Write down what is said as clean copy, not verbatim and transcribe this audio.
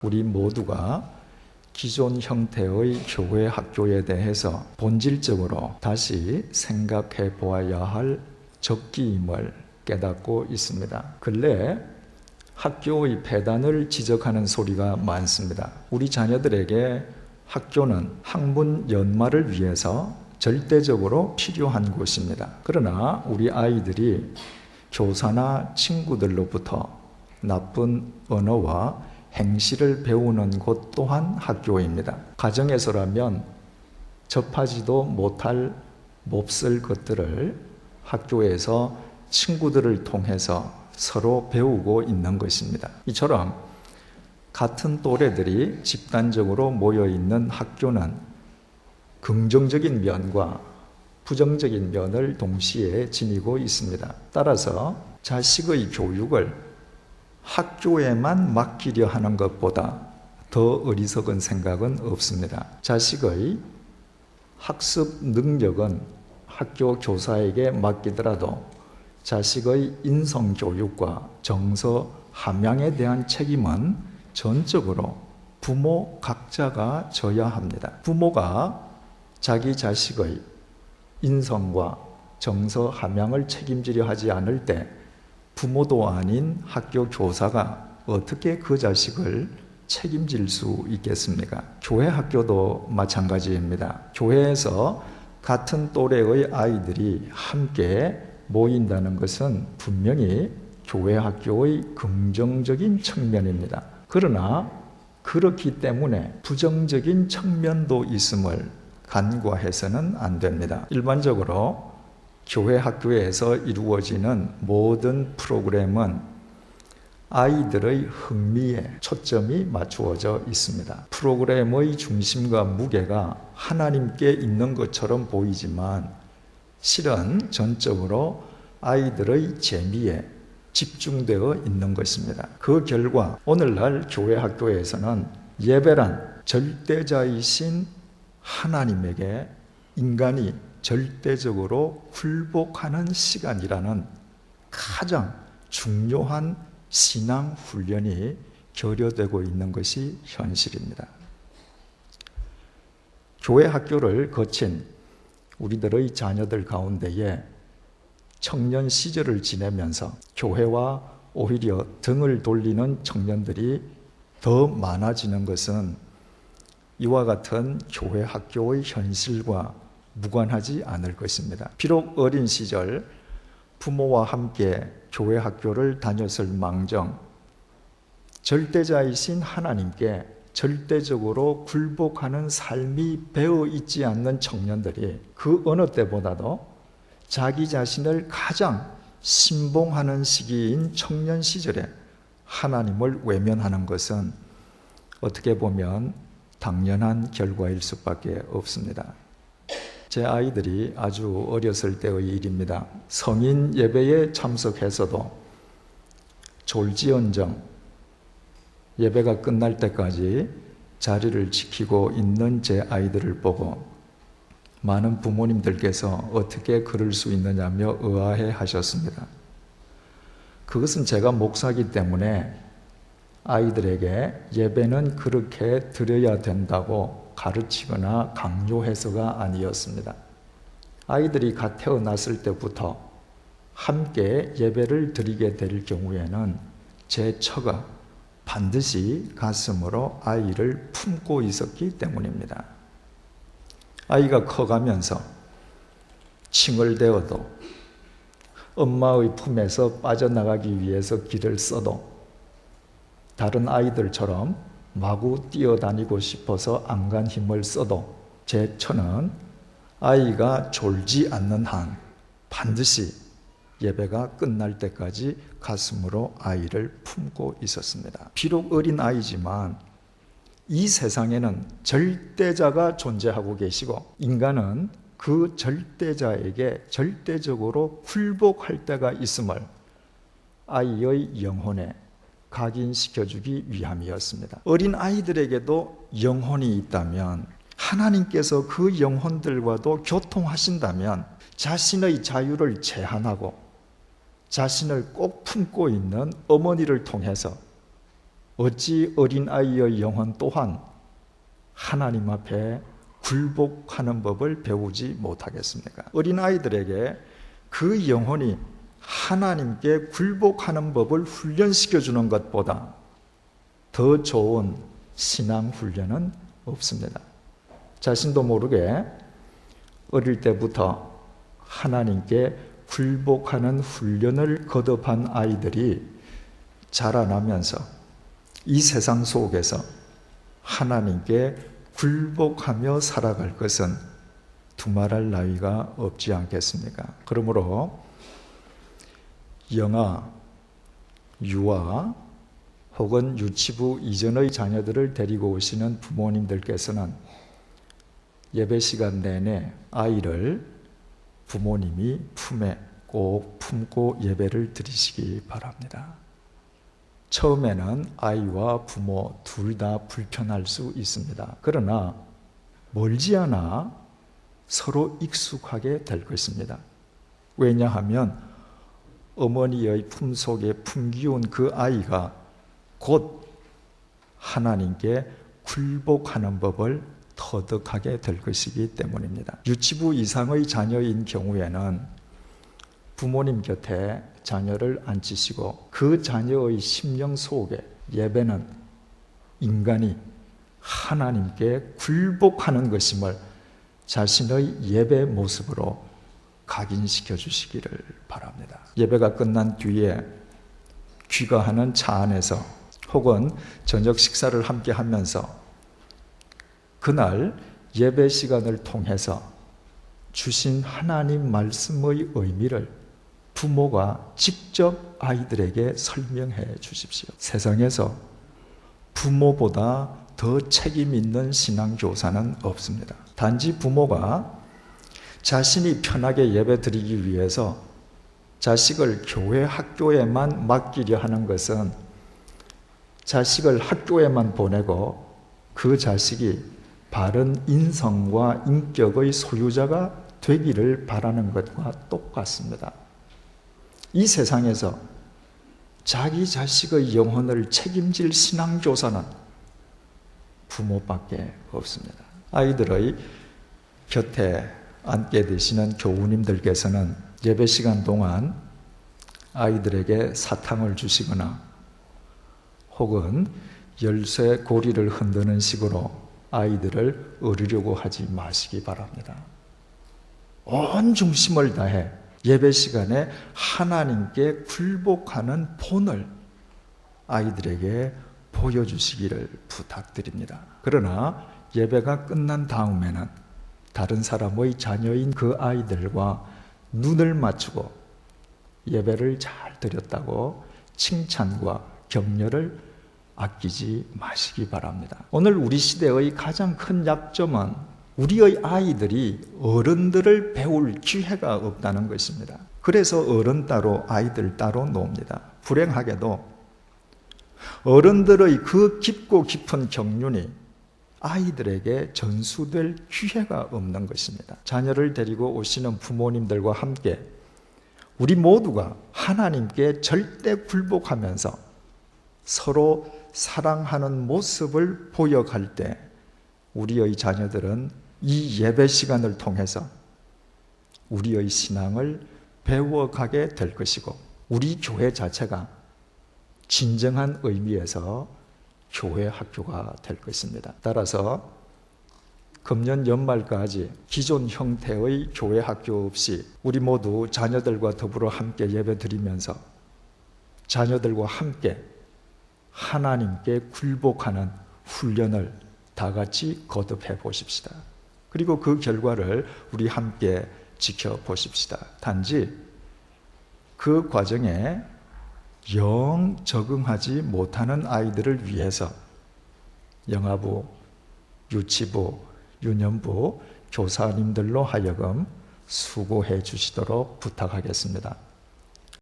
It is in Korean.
우리 모두가 기존 형태의 교회 학교에 대해서 본질적으로 다시 생각해 보아야 할 적기임을 깨닫고 있습니다. 근래 학교의 폐단을 지적하는 소리가 많습니다. 우리 자녀들에게 학교는 학문 연마를 위해서 절대적으로 필요한 곳입니다. 그러나 우리 아이들이 교사나 친구들로부터 나쁜 언어와 행실을 배우는 곳 또한 학교입니다. 가정에서라면 접하지도 못할 몹쓸 것들을 학교에서 친구들을 통해서 서로 배우고 있는 것입니다. 이처럼 같은 또래들이 집단적으로 모여있는 학교는 긍정적인 면과 부정적인 면을 동시에 지니고 있습니다. 따라서 자식의 교육을 학교에만 맡기려 하는 것보다 더 어리석은 생각은 없습니다. 자식의 학습 능력은 학교 교사에게 맡기더라도 자식의 인성교육과 정서 함양에 대한 책임은 전적으로 부모 각자가 져야 합니다. 부모가 자기 자식의 인성과 정서 함양을 책임지려 하지 않을 때 부모도 아닌 학교 교사가 어떻게 그 자식을 책임질 수 있겠습니까? 교회 학교도 마찬가지입니다. 교회에서 같은 또래의 아이들이 함께 모인다는 것은 분명히 교회 학교의 긍정적인 측면입니다. 그러나 그렇기 때문에 부정적인 측면도 있음을 간과해서는 안 됩니다. 일반적으로 교회 학교에서 이루어지는 모든 프로그램은 아이들의 흥미에 초점이 맞추어져 있습니다. 프로그램의 중심과 무게가 하나님께 있는 것처럼 보이지만 실은 전적으로 아이들의 재미에 집중되어 있는 것입니다. 그 결과 오늘날 교회 학교에서는 예배란 절대자이신 하나님에게 인간이 절대적으로 굴복하는 시간이라는 가장 중요한 신앙 훈련이 결여되고 있는 것이 현실입니다. 교회 학교를 거친 우리들의 자녀들 가운데에 청년 시절을 지내면서 교회와 오히려 등을 돌리는 청년들이 더 많아지는 것은 이와 같은 교회 학교의 현실과 무관하지 않을 것입니다. 비록 어린 시절 부모와 함께 교회 학교를 다녔을 망정 절대자이신 하나님께 절대적으로 굴복하는 삶이 배어 있지 않는 청년들이 그 어느 때보다도 자기 자신을 가장 신봉하는 시기인 청년 시절에 하나님을 외면하는 것은 어떻게 보면 당연한 결과일 수밖에 없습니다. 제 아이들이 아주 어렸을 때의 일입니다. 성인 예배에 참석해서도 졸지언정 예배가 끝날 때까지 자리를 지키고 있는 제 아이들을 보고 많은 부모님들께서 어떻게 그럴 수 있느냐며 의아해 하셨습니다. 그것은 제가 목사이기 때문에 아이들에게 예배는 그렇게 드려야 된다고 가르치거나 강요해서가 아니었습니다. 아이들이 갓 태어났을 때부터 함께 예배를 드리게 될 경우에는 제 처가 반드시 가슴으로 아이를 품고 있었기 때문입니다. 아이가 커가면서 칭얼대어도 엄마의 품에서 빠져나가기 위해서 길을 써도 다른 아이들처럼 마구 뛰어다니고 싶어서 안간 힘을 써도 제 처는 아이가 졸지 않는 한 반드시 예배가 끝날 때까지 가슴으로 아이를 품고 있었습니다. 비록 어린 아이지만 이 세상에는 절대자가 존재하고 계시고 인간은 그 절대자에게 절대적으로 굴복할 때가 있음을 아이의 영혼에 각인시켜주기 위함이었습니다. 어린 아이들에게도 영혼이 있다면 하나님께서 그 영혼들과도 교통하신다면 자신의 자유를 제한하고 자신을 꼭 품고 있는 어머니를 통해서 어찌 어린아이의 영혼 또한 하나님 앞에 굴복하는 법을 배우지 못하겠습니까? 어린아이들에게 그 영혼이 하나님께 굴복하는 법을 훈련시켜주는 것보다 더 좋은 신앙 훈련은 없습니다. 자신도 모르게 어릴 때부터 하나님께 굴복하는 훈련을 거듭한 아이들이 자라나면서 이 세상 속에서 하나님께 굴복하며 살아갈 것은 두말할 나위가 없지 않겠습니까? 그러므로 영아, 유아 혹은 유치부 이전의 자녀들을 데리고 오시는 부모님들께서는 예배 시간 내내 아이를 부모님이 품에 꼭 품고 예배를 드리시기 바랍니다. 처음에는 아이와 부모 둘 다 불편할 수 있습니다. 그러나 멀지 않아 서로 익숙하게 될 것입니다. 왜냐하면 어머니의 품속에 품기운 그 아이가 곧 하나님께 굴복하는 법을 터득하게 될 것이기 때문입니다. 유치부 이상의 자녀인 경우에는 부모님 곁에 자녀를 앉히시고 그 자녀의 심령 속에 예배는 인간이 하나님께 굴복하는 것임을 자신의 예배 모습으로 각인시켜 주시기를 바랍니다. 예배가 끝난 뒤에 귀가하는 차 안에서 혹은 저녁 식사를 함께 하면서 그날 예배 시간을 통해서 주신 하나님 말씀의 의미를 부모가 직접 아이들에게 설명해 주십시오. 세상에서 부모보다 더 책임 있는 신앙교사는 없습니다. 단지 부모가 자신이 편하게 예배드리기 위해서 자식을 교회 학교에만 맡기려 하는 것은 자식을 학교에만 보내고 그 자식이 바른 인성과 인격의 소유자가 되기를 바라는 것과 똑같습니다. 이 세상에서 자기 자식의 영혼을 책임질 신앙교사는 부모밖에 없습니다. 아이들의 곁에 앉게 되시는 교우님들께서는 예배 시간 동안 아이들에게 사탕을 주시거나 혹은 열쇠 고리를 흔드는 식으로 아이들을 어르려고 하지 마시기 바랍니다. 온 중심을 다해 예배 시간에 하나님께 굴복하는 본을 아이들에게 보여주시기를 부탁드립니다. 그러나 예배가 끝난 다음에는 다른 사람의 자녀인 그 아이들과 눈을 맞추고 예배를 잘 드렸다고 칭찬과 격려를 아끼지 마시기 바랍니다. 오늘 우리 시대의 가장 큰 약점은 우리의 아이들이 어른들을 배울 기회가 없다는 것입니다. 그래서 어른 따로 아이들 따로 놉니다. 불행하게도 어른들의 그 깊고 깊은 경륜이 아이들에게 전수될 기회가 없는 것입니다. 자녀를 데리고 오시는 부모님들과 함께 우리 모두가 하나님께 절대 굴복하면서 서로 사랑하는 모습을 보여갈 때 우리의 자녀들은 이 예배 시간을 통해서 우리의 신앙을 배워가게 될 것이고 우리 교회 자체가 진정한 의미에서 교회 학교가 될 것입니다. 따라서 금년 연말까지 기존 형태의 교회 학교 없이 우리 모두 자녀들과 더불어 함께 예배 드리면서 자녀들과 함께 하나님께 굴복하는 훈련을 다 같이 거듭해 보십시다. 그리고 그 결과를 우리 함께 지켜보십시다. 단지 그 과정에 영 적응하지 못하는 아이들을 위해서 영아부, 유치부, 유년부 교사님들로 하여금 수고해 주시도록 부탁하겠습니다.